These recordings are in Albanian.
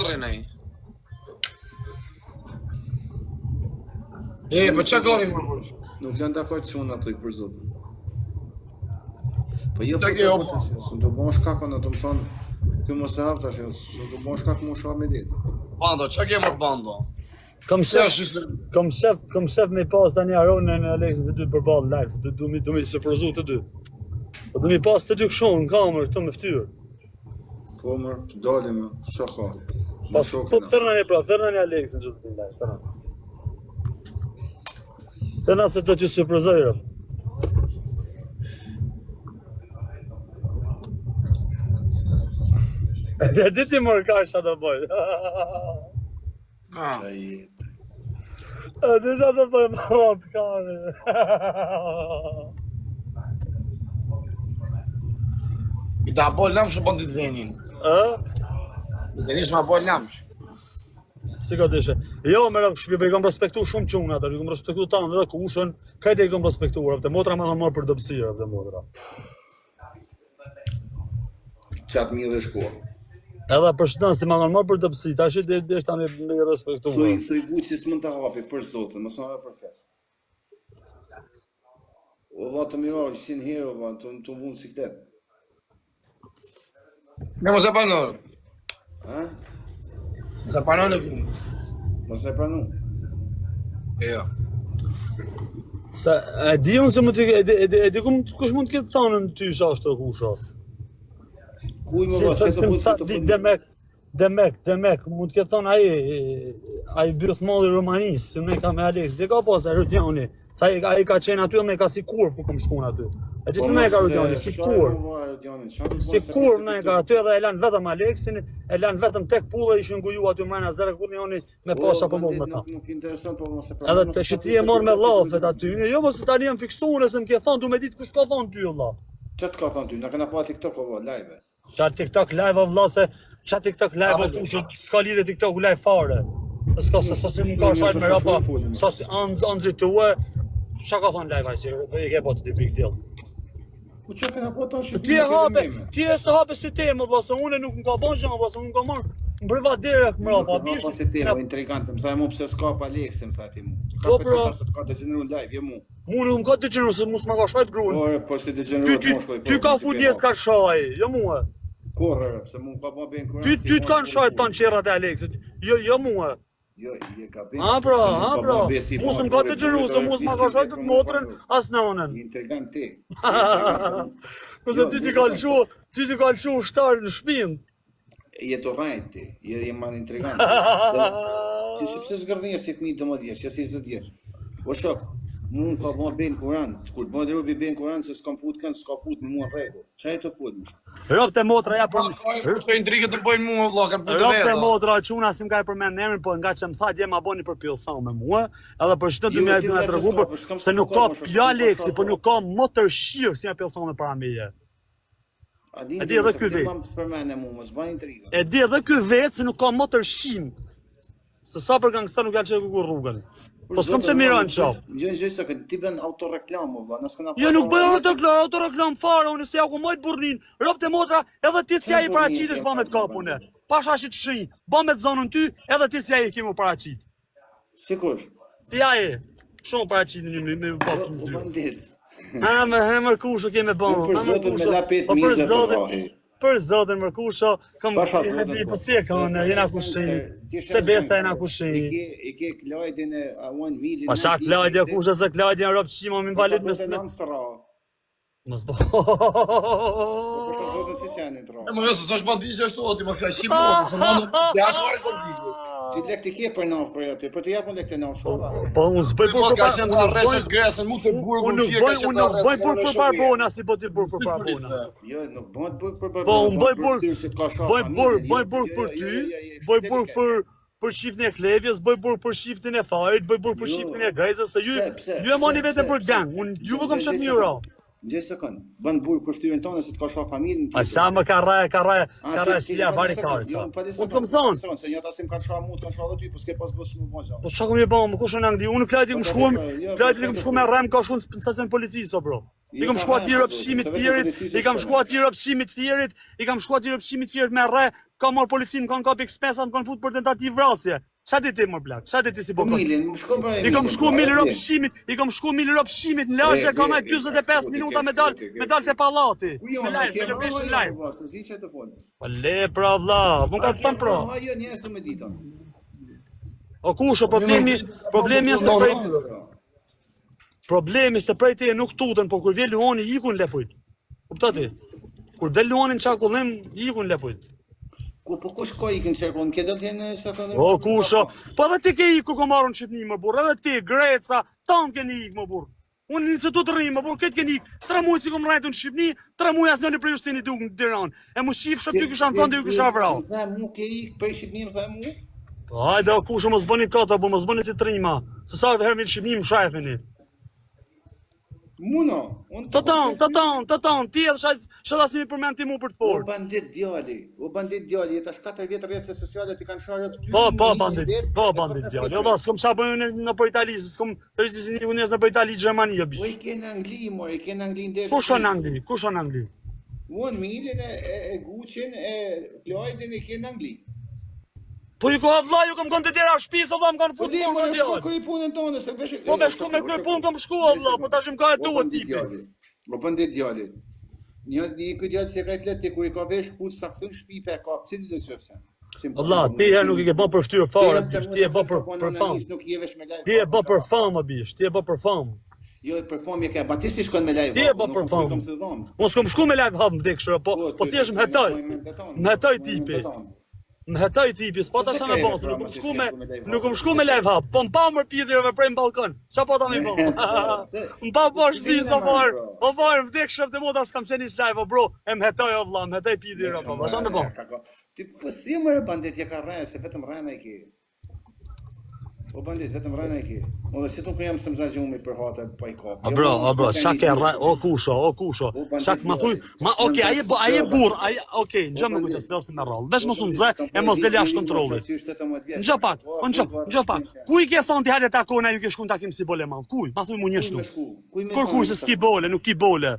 Rrenaj. Po çka goni më? Nuk janë dakord çun ato I për zotin. Po jo Çka kjo? s'u do bësh shkakon ato më thon, ky mos e hap tash, s'u do bësh shkak më shumë me ditë. Bando, çka ke më bando? Kom shef me pas tani Aron në Alex të dy përballë live, se do mi surprizu të dy. Po do mi pas të dy kështu në kamerë këtu me fytyrë. Po më dalim, çka ka. Pas po thërnani Alex në gjithë live, tërna. Tërna se do t'ju surprizoj. Dhe diti mërë ka shë të bëjt. Dhe shë të bëjt më ratë kare. I da bol lamsh në bandit venin. Venish ma bol lamsh. Si ka deshe. Jo, me shpjebe I kom respektu shumë quna, I kom respektu tanë dhe kushën, kajte I kom respektu, të motra me në marë për dëpsirë, të motra. Qatë mi dhe shko. Edhe për shëtën, si ma kanë marë për dëpsi, ta shi dhe ta me respektu. Thuj Guqi s'mën të hapi, për zotin, mësë në për kes. O va të mirë, ishin hero, va, të vunë si këtë. Ne mos e panor. Ha? Mos e panor në punë. Mos e pranu. Jo. Se, e di unë se më të kush mund të ketë thanën ty shashtë të kusha. Kuj më va, që të futë si të funë. Demek, mund të ketë thonë ai byth malli romanisë, si ne ka me Alex, se ka pas e Rudjani, sa ai ka qenë aty dhe me ka si kurv ku kom shkun aty. E që si me ka Rudjani, si kurv. Si kurv ne ka aty edhe e lanë vetëm Alexin, e lanë vetëm tek pulla ishin guju aty mrena zere kur njoni me pasha për mëllë me ta. Nuk intereson për mos e pranu. Edhe të shiti e morë me lafet aty, jo mos të tani jem fiksuar se më ke thonë, du me ditë kush ka thonë ty, Allah. Që të ka thonë ty, në këna pa TikTok o live. Qa TikTok live o vla se, qa TikTok live o kushë, s'ka lidhe TikTok live fare. S'ka se sasi më ka shajt me rapa, sasi anëzit të ue, qa ka thonë live ajsi, I ke po të dy big deal. Po që këna po ta shqipin Ti e hape, ti e se hape si temë, vla se une nuk më ka bon zhanë, vla se unë ka marrë më brëva direkt më rapa. Nuk ka si temë, intrigante, më thaj mu pëse s'ka pa Alexi, më thaj ti mu. Po pra. Ka të gjeneru në live, jo mu. Mu nuk më ka të gjeneru, se mu s'ma ka shajt grunë. Po si të gjeneru të moshkoj. Ty ka fut jes ka shaj, jo mua. Korre, pëse mu ka po ben kuran. Ty të kanë shajt tanë qerat e Alexit, jo mua. Jo, je ka ben. Ha pra, mu s'm ka të gjeneru, se mu s'ma ka shajt të motrën, as në onën. Intrigant ti. Këse ty t'i ka lëshu ushtarë në shpinë. Je të rajt ti, je man intrigant. Ti që pëse zgërdhje si fmi 12 vjeç, që si 10 vjeç. O shok, mu ka bo ben kuran, kur bo dhe rubi ben kuran se s'kam fut kënë, s'ka fut në mua rego. Qa e të fut më shok? Rob të motra ja për... Kështë intrigët të bojnë mua, vla, kam për të Rob të vetë. motra quna si m'ka e përmen në emrin, po nga që më tha dje ma boni për pjellësan me mua, edhe për shtë du me të regu, se nuk ka pja Alexi, po nuk ka më të rëshirë si me pjellësan me para meje. E di edhe ky vetë. E di edhe ky vetë se nuk ka më të rëshim. Se sa për gangsta nuk janë që ku rrugën. Po s'kom se miran qaf. Gjë se ti bën autoreklam, valla, na s'kena. Jo nuk bëj autoreklam fare, unë se ja ku mojt burrin. Rob të motra, edhe ti si ai paraqitesh ba me të kapune. Pasha shi të shi, ba me të zonën ty, edhe ti si ai kemu paraqit. Sikush. Ti ai, shumë paraqit me bakun ty. Bandit. Ha, me mërkusho keme bënë. Për zotin me lapet mizë të rohi. Për zotin mërkusho, kam e di po si e kanë, jena kushin. Se besa jena kushin. I ke Klajdin e awan milin. Pa shak Klajdin e kushe se Klajdin e rob qima min balit me së Mos bo. Për zotin si janë të rohi. Më nëse s'është bandit që ashtu, ti mos ja shqip mua, se në ja kore kondiku. Ti lek ti ke për naf për aty, po ti japon lek të naf shola. Po unë s'bëj Po ka qenë të rresët gresën, mu të burgu në fje ka qenë të rresët. Unë nuk bëj burg për parbona, si po ti burg për parbona. Jo, nuk bëhet burg për parbona. Po unë bëj burg për ty, bëj burg për shiftin e Klevjes, bëj burg për shiftin e Farit, bëj burg për shiftin e Grezës, se ju e moni vetëm për gang, unë juve kom shet mira. Gjë sekond. Bën burr për ftyrën tonë se të ka shoh familjen. A sa më ka rre si vari karë. Po kam thon. Se njëta sim ka shoh mua, kanë shoh edhe ty, po s'ke pas bësh më bëj. Po çka kemi bën, kush në Angli? Unë klajti kum shkuam, me rrem ka shkuar në stacion policisë, bro. I kam shkuar aty rrëfshimit të Fierit, i kam shkuar aty rrëfshimit të Fierit, i kam shkuar aty rrëfshimit të Fierit me rre, ka marr policinë, kanë kapi ekspesa, kanë fut për tentativë vrasje. Ç'a di ti më blaq? Ç'a di ti si po? I kam shkuar milë rrëfshimit, në lashë kam 45 minuta me dal te pallati. Me location live. Po le pra vlla, mund ka të thon pro. Jo, njerëz të më ditën. O kusho, problemi se prej te nuk tuten, po kur vjen Luani ikun lepujt. Kuptati? Kur del Luani në çakullim, ikun lepujt. Po kush ka ikën çakullin? Ke do të jenë çakullin? O kusho, po edhe ti ke iku ku marrën në Shqipni më burr, edhe ti Greca, tan keni ik më burr. Unë në institut rrim, më burr, këtë keni ik. 3 muaj si kom rajtur në Shqipni, 3 muaj asnjëri prej jushtini duk në Tiranë. E mu shifsh ty kisha thënë ty kisha vrau. Tha mu ke ik prej Shqipni, më tha mu. Hajde o kusho mos bëni kota, po mos bëni si trima. Se sa herë në Shqipni më shajfeni. Muno, Tatan, ti edhe shadasi mi përmend ti mu për të o fort. bandit djali, tash 4 vjet rrjetë sociale ti kanë sharë ty. Po bandit djali. Jo, s'kom sa bëjnë në për Itali, s'kom përgjithësi një unës në për Itali, Gjermani jo Po bish. i kenë Angli, mor, i kenë Angli ndesh. Kush on Angli? Unë milin e Gucin, e Lloydin i kenë Angli. Po ju ka vlla, ju kam kon të tjera shtëpisë, vlla, më kanë Po futur di në mor, djali. shko i punën tonë se vesh. Po me shku me kry punë kam shkuar vlla, po tash më ka e duhet tipi. Po bandit djali. Një ky djalë se ka flet ti kur i ka vesh punë sa thon shtëpi pe ka, cili do të shofse. Vlla, ti herë nuk i ke bën për fytyrë fare, bish, ti e bën për famë. Nuk jevesh me lajë. Ti e bën për famë, bish, ti e bën për famë. Jo, për famë ka Batisti shkon me lajë. Ti e bën për famë. Mos kom shku me live hap vdekshë, po thjesht më hetoj. Më hetoj tipi. Më hetoj tipi, s'po tash më bën, nuk kom shku me live hap, po më pa më pidhjeve prej në balkon. Ç'a po ta më bën? Më pa bosh di sa var. Po var vdekshëm te moda s'kam qenë live, bro. E më hetoj o vlla, më hetoj pidhjeve apo. Sa të bën? Ti po si më bandit ja ka rënë se vetëm rëna i ke. O bandit vetëm rëna i ke. Ose si ton ku jam sem zgjumi për hatë pa i kap. Bro, sa ke rë, o kusho. Sa më thuj, okay, ai e burr, okay, ngjo më kujdes dosë me rroll. Vesh mos u nxe, e mos del jashtë kontrollit. Ngjo pak, ngjo pak. Ku i ke thon ti hajde takona ju ke shkon takim si boleman? Kuj? Ma thuj mu një shtu. Kur se s'ki bole, nuk ki bole.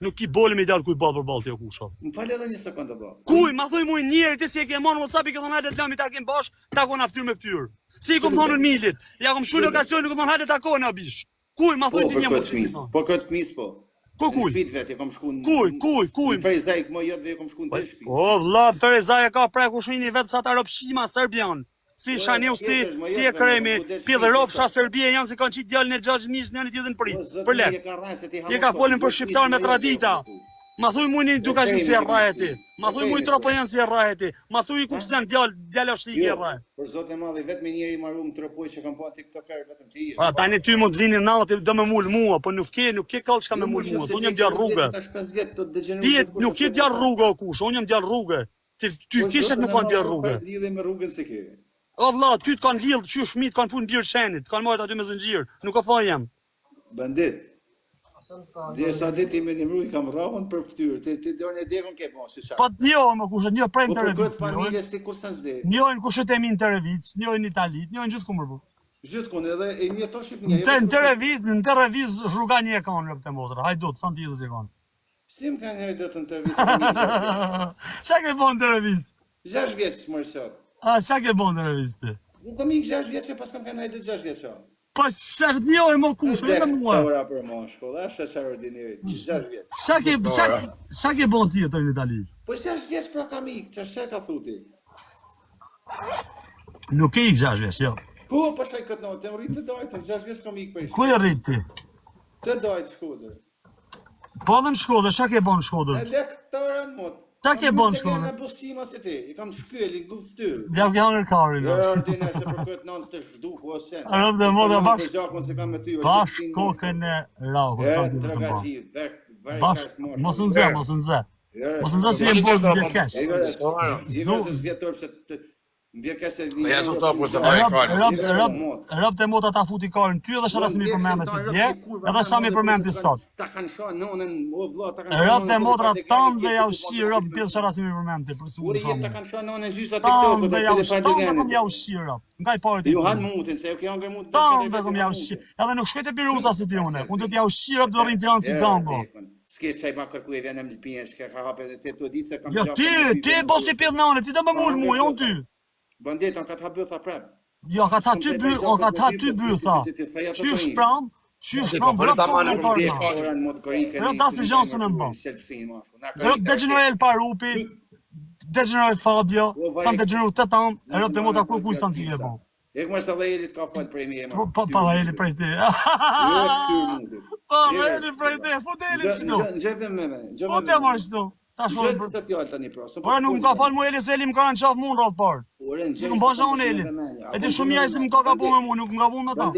Nuk ki bole me dal kuj ball për ball ti o kusho. Më fal edhe një sekondë po. Kuj, ma thuj mu njëri ti si e ke marrë WhatsApp i ke thonë hajde të lami takim bash, takona fytyrë me fytyrë. Si i kom thonë në milit, ja kom shku lokacion, nuk kom thonë hajde takona bish. Kuj, ma thuj ti një më. Po këtë fëmis po. Kuj. Shpit vetë kom shku. Kuj. Ferizaj më jot ve kom shku në shtëpi. O vlla, Ferizaj ka prej kushini vetë sa ta ropshima serbian. Si shaniu si e kremi, pidhe ropsha Serbia janë si kanë qit djalin e xhaxhmis në një ditën për lek. Je ka folën për shqiptar me tradita. Ma thuj mu një duka që si e rrajeti. Ma thuj mu i tropo janë si e rrajeti. Ma thuj i kush janë djallë është i ke rraj. Për zotë e madhe, vetëm njëri marum tropoj që kam pa TikToker vetëm ti. Pa tani ty mund të vini natë do me mul mua, po nuk ke kallë çka me mul mua. Unë jam djalë rrugë. Ti nuk je djalë rrugë o kush, unë jam djalë rrugë. Ty kishet më kanë djalë rrugë. Lidhe me rrugën se ke. O vlla, ty të kanë lidh, qysh fëmijët kanë fund birë qenit, kanë marrë aty me zinxhir. Nuk ka faj jam. Bandit. Dhe sa ditë me një rrugë kam rrahun për fytyrë. Ti dorën e dekon ke bon, si sa. Po njoh më kush, njoh prej Po për Terevic. këtë familjes ti kur s'an s'de. Njohin kushtet e mi në Terevic, njohin në Itali, njohin gjithë kumër po. Gjithkund edhe e mjeton Shqipënia. Në Terevic zhrugani e kanë në këtë motor. Hajdut, sa ti e kanë. Si më kanë hajde të Terevic? Çka ke bën Terevic? 6 vjeç më sot. A çka ke bën Terevic ti? Unë kam ikë 6 vjeç pas kam kanë hajde 6 vjeç. Po çka njohin më kush, edhe mua. Ora për moshkull, është çfarë ordineri, 6 vjeç. Çka ke bën tjetër në Itali? Po 6 vjeç pra kam ikë, çfarë ka thuti? Nuk e ik 6 vjeç, jo. Po pastaj këtë natë, më rrit të dajtën, 6 vjeç kam ikë për. Ku e rrit ti? Të dajt Shkodër. Po në Shkodër, çka ke bën në Shkodër? E lektoran mot. Çka ke bën në Shkodër? Në bosima se ti, i kam shkyeli guftyr. Ja ke hënë karin. Jo, ordineri se për këtë natë të zhduku ose. Rob dhe moda bash. Gjakun se kam me ty. Bash kokën e rrahut, sa ti të bëj. Bash, mos u nxe. Mos u nxe si e bën dhe kesh. Jo se vjetor se Mbje kese Po ja zot apo se vaje Karli. Rob të mota ta futi Karin ty edhe shara si mi përmendet ti dje, edhe sa mi përmendi sot. Ta kanë shoh nonën, o vëlla, ta kanë shoh. Rob të motra tan dhe ja ushi rob pjell shara si mi përmendi për Uri siguri. jep ta kanë shoh nonën zysa Tan TikTok-ut dhe te ja ushi, tan dhe kom telepartigani. ja ushi rob. Nga i parë ti. Ju han mutin se kjo janë mutin. Tan dhe kom ja ushi. Edhe nuk shkoj te Piruza si ti unë. Unë do t'ja ushi rob do rrin plan si gango. Ske çaj ma kërkuj vjen në pinë, shka ka hapë te tu ditë se kam. Jo ti bosi pjell nane, ti do më mul mua, jo ty. Bandeton ka ta bëtha prap. Jo, ka ta ty by, o ka ta ty by tha. Qysh pram? Qysh pram? Po ta manë për ti Shkoran mod korike. Ro ta si Johnson e mbon. Selfsin mo. Ro degenerel Parupi, degenerel Fabio, kanë degeneru të tam, ro të mota ku san si e bon. Ek më sa dhëlit ka fal prej me. Pa dhëli prej ti. Pa dhëli prej ti, foteli çdo. Gjepem me. Po të marrësh tu. Ta shoh. Të fjalë tani pra. Ora nuk më ka fal mua Eli Selim kanë qaf mua rreth par. Si më bësha unë Eli. E di shumë mirë se më ka gabuar me mua, nuk më gabon me ta.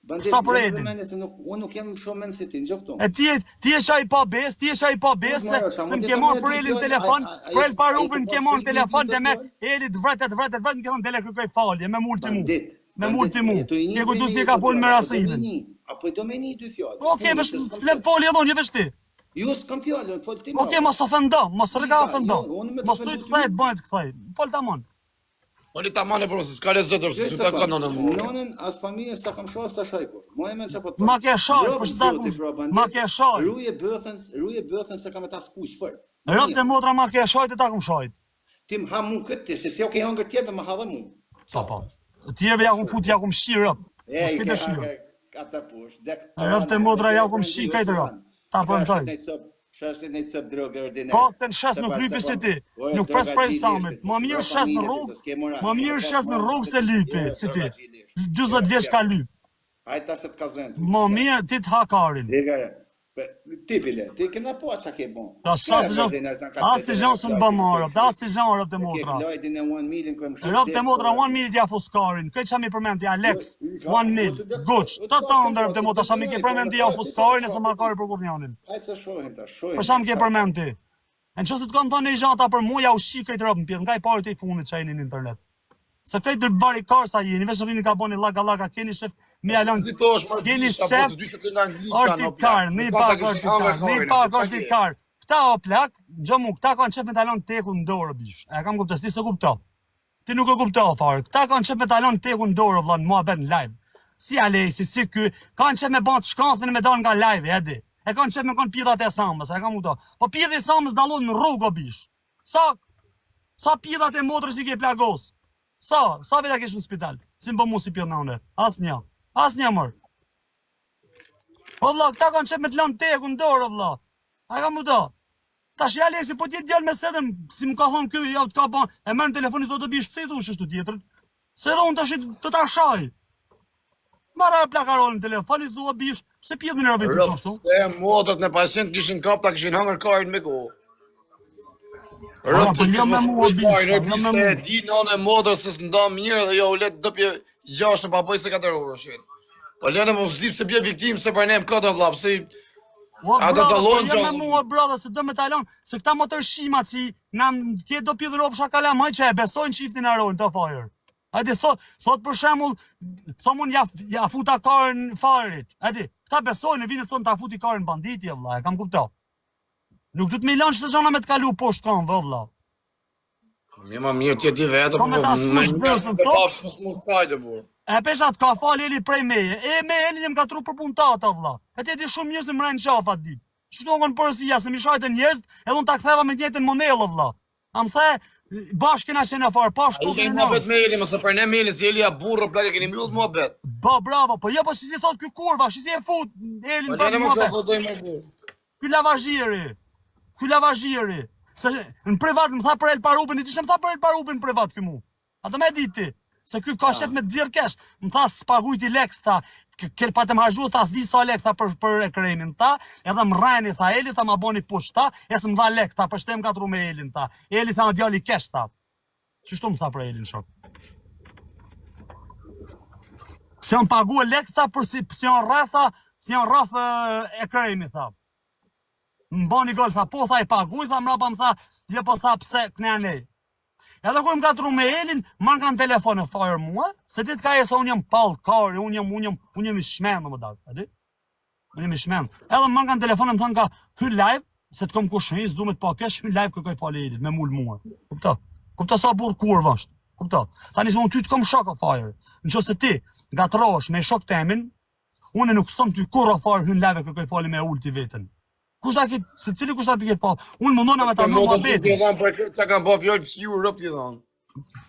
Bandit, Sa për Elin? Unë nuk jam shumë men si ti, në gjoptu. E ti e shaj pa bes, se më ke marrë për Elin telefon, për El Parupin ke marrë telefon dhe me Elit vret, më ke thonë dele kërkoj falje, me multi mu. Me multi mu. Ke kujtu si e ka fol me rasimin. Apo i do me një dy fjallë. Oke, le folje edhe unë, je vesh ti. Jo, s'kam fjallë, fol ti. Oke, mos ofendo, mos rëga ofendo. Mos të këthejt, bëjt këthej. Fol ta mon. Oli ta manë për se s'ka lezet se ta ka nonën mua. Nonën as familjes ta kam shoh as ta shoj kur. Mo e men çapo. Ma ke shoj, për shkak. Ma ke shoj. Ruje bëthën se kam ta skuq fër. Rrot e motra ma ke shoj të ta kum shoj. Tim ha mu këtë se si o ke hëngër tjetër më ha dhe mu. Po. Tjerëve ja kum fut, ja kum shi rrot. Ej, ata push. Rrot e motra ja kum shi këtë rrot. Ta premtoj. Shasë në cëp drogë ordinar. Po, të në shesë nuk lypi si ti. Nuk pres prej samit. Më mirë shesë në rrugë, se lypi si ti. 20 vjeç ka lyp. Ajë ta se të kazën. Më mirë ti të ha Karin. Ti bile, ti kena po atë që ke bon. As si gjanë së në bëmarë, as si gjanë rëp të motra. Rëp të motra 1 minute t'ja fus Karin. Këtë që mi përmend t'ja Alex, 1 minute, guq. Të tonë dhe rëp të motra, që mi ke përmend t'ja fus Karin e se ma Karin për kur njanin. Hajtë se shohin ta, shohin. Për që mi ke përmend ti. Në që se të kanë thonë i gjata për mu, ja u shi këtë rëp në pjetë, nga i pari të i funit që e një në internet. Se këtë dërbari karsa jeni, veç rini ka boni laga, keni shef me alon, keni shef, ortikar, një pak ortikar. Këta o plak, gjëmu, këta kanë qef me talon teku në dorë, bish. E kam kuptës, ti se kupto. Ti nuk e kupto, farë. Këta kanë qef me talon teku në dorë, vlan, mua bet në live. Si Alesi, si ky, kanë qef me bantë shkathën me dalë nga live, edi. E kanë qef me kanë pjithat e samës, e kam kupto. Po pjithat e samës dalon në rrugë, bish. Sa pjithat e motrës i ke plagos? Sa veta kesh në spital? Si më mu si pjell në une? Asnja mërë. O vla, këta kanë qep me të lanë teku në dorë, vla. A ka mu do? Ta shi Aleksi, po tjetë djallë me sedem, si më ka thonë kjo, ja të ka ban, e mërë në telefonit të bish, pse i thush është të tjetër? Se dhe unë të shi të ta shaj. Mara e plakarolën në telefonit, thua bish, pse pjetë në rëvit të qashtu? Se motët në pacient kishin kap, ta kishin hangër Karin me ko. Po jo me mua bish, se di nënë e motër se s'nda mirë dhe jo u letë dëpje 6 në papoj se 4 euro shetë. Po lene më zdip se bje viktim se për nem këtë vlap, se ata talon gjonë. Po jo me mua brada se do me talon, se këta motër shimat si në kje do pjë dhe ropë shakala maj që e besojnë qiftin e rojnë të fajër. Edi, thot për shemull, thomun ja futa Karin farit. Edi, këta besojnë e vinë thonë ta futi Karin banditje vla, e kam kupto. Nuk du të me lanë që të gjana me të kalu poshtë kanë, vë vla. Mi ma mirë tjeti vetë, po me ta s'kush bërë të të E peshat ka falë Eli prej meje, e me Elin e më ka tru për puntata, vla. E ti di shumë njërës e më rejnë qafat dit. Që të ngonë përësia, se mi shajtë njërës, edhe unë ta ktheva me njëtën monelë, vla. A më the, bashkëna që në farë, pashko këtë në bet me Eli, mëse për ne me Eli, si Eli a burë, plak e keni mjullt mua bet. Ba, bravo, po jo, po shi si thot kjo kurva, shi si e fut Elin për mua bet. Ky lavazhiri, se në privat më tha për El Parupin, i që më tha për El Parupin në privat kjo mu. A të me diti, se ky ka shet me të dzirë kesh, më tha s'pagujti lek, tha, kërë pa të më hajgju, tha s'di sa lek, tha për e kremin, tha, edhe më rajni, tha, Eli, tha, ma boni push, tha, e së më dha lek, tha, për shtem ka tru me Elin, tha, Eli, tha, në djali kesh, tha. Qështu më tha për Elin, shok? Se janë pagu e lek, tha, për si janë rreth e kremi, tha. Më bani gol, tha, po, tha, i paguj, tha, mrapa më tha, je po, tha, pse, këne nej. Edhe kur më gatru me Elin, marrë kanë telefon e fire mua, se ditë ka e sa unë jam pall, kari, unë jam i shmenë më dalë, e di? Unë jam i shmenë. Edhe më marrë kanë telefon e më thënë ka hy live, se të kom kushin, s'du me të pa kesh, hy live kërkoj pale Elin, me mull mua. Kupta sa burë kur vështë. Kupta. Tani se unë ty të kom shok o fire. Në që se ti gatrosh me shok temin, unë nuk thëm ty kur o fire hyn live kërkoj pale me ulti vetën. Se cili kushtat të ketë pa, unë mundona me ta në ma beti. Qa kam pa fjallë që ju rëp t'i dhanë.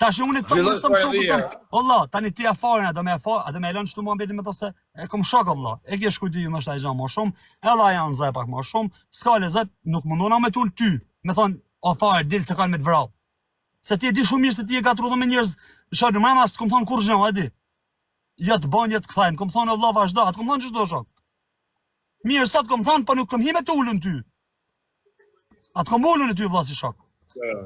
Tash unë të thëmë shokë tëm. Allah, tani ti afarin, a do me elon që të mua beti me të se, e kom shokë Allah. E kje shkujti në është ta i gjanë ma shumë, edhe a janë zaj pak ma shumë, s'kale zet, nuk mundona me t'ull ty, me thonë, afarin, dilë se kanë me t'vrau. Se ti e di shumë mirë se ti e gatru dhe me njërës, shërë, më mas të kom thonë kur zhën, e di. Jetë ban, jetë këthajnë, kom thonë Allah vazhda, atë kom thonë që shdo shok. Mirë, sa të kom thonë, pa nuk kom hime të ullën ty. Atë kom ullën e ty, vla si shok.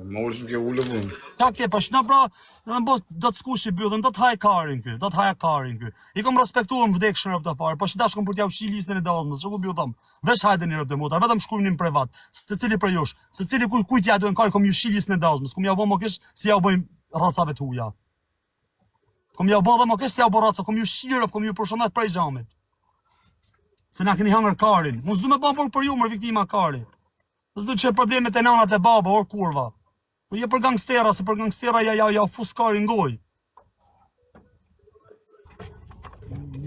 Ma ullë që ke ullë vëmë. Ta ke, pa shna pra, në mbos do të skush i bjudhën, do të haj karin kë, do të haj karin kë. I kom respektuar më vdek shërëp të farë, pa që dash kom për t'ja ushi listën e dalmës, që ku bjudhëm, veç hajde një rëp të motar, vetëm shkujmë një në privat, se cili për josh, se cili kujt ja dojnë kari, kom ju shi listën e dalmës, kom ja u bo më kish, si ja u bëjmë racave të huja. Kom ja u bo dhe më kish, si ja u bo raca, kom ju shirëp, kom ju përshonat prej xhamit. Se na keni hangër karin. Mos du me bën për ju mër viktima kari. S'du që problemet e nanat e baba or kurva. Po je për gangstera, se për gangstera ja fus karin goj.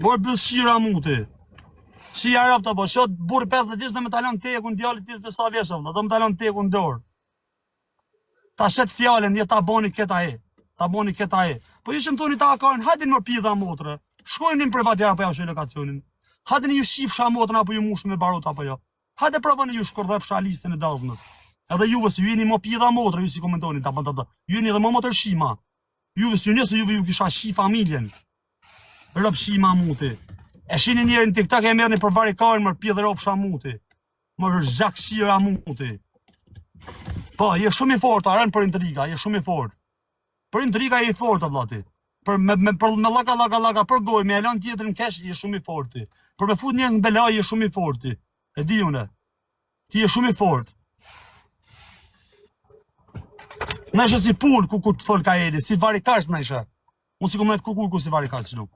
Bor bëll shira muti. Shia rap të po, shot burë 50 vjeç dhe me talon tekun djallit 20 sa vjeç valla, do me talon tekun dorë. Ta shet fjallën, je ta boni këta e. Ta boni këta e. Po ju që më thoni ta karin, hajtin më pidha motre. Shkojnë në privatjera apo ja shë lokacionin. Hajde ju shif shamotën apo ju mush me barut apo jo. Hajde probani ju shkordhef listën e dazmës. Edhe juve se ju jeni më pidha motra, ju si komentoni ta. Ju jeni edhe më motor shima. Juve se ju kisha shi familjen. Rob shima muti. E shini njerë në TikTok e merrni për vari karin më pidhe rob shamuti. Më zhak shira muti. Po, je shumë i fort, arën për intriga, je shumë i fort. Për intriga je i fort vllati. Për me laka për goj, me elan tjetër në kesh, je shumë i forti. Për me fut njerëz në belaj, je shumë i forti. E di une. Ti je shumë i fort. Në ishe si pull ku të fol ka Eli, si varikarës në ishe. Unë si ku me të kukur ku si varikarës që nuk.